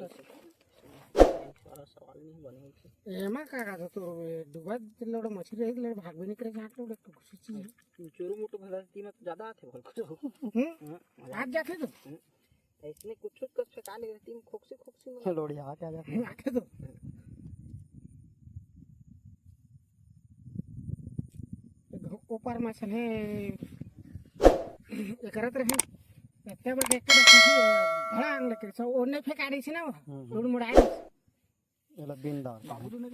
सारा सवाल नहीं बने थे एमा का तो डुबा लड़ मछली है लड़ भाग भी नहीं करे घाट लड़ तो खुशी चीज चोरू मोटो भरती में ज्यादा आते बोल को आज जाते तो इसने कुछ कुछ फेंका ले रहती में खोक्सी में लोड़ी आ क्या जाते आके तो ऊपर मछली एकरत रहे एते बड़े एक भड़ा अंग लेके सो ओने फेंका दी छी ना लोड मुड़ाई एला बिंदा बाबू ने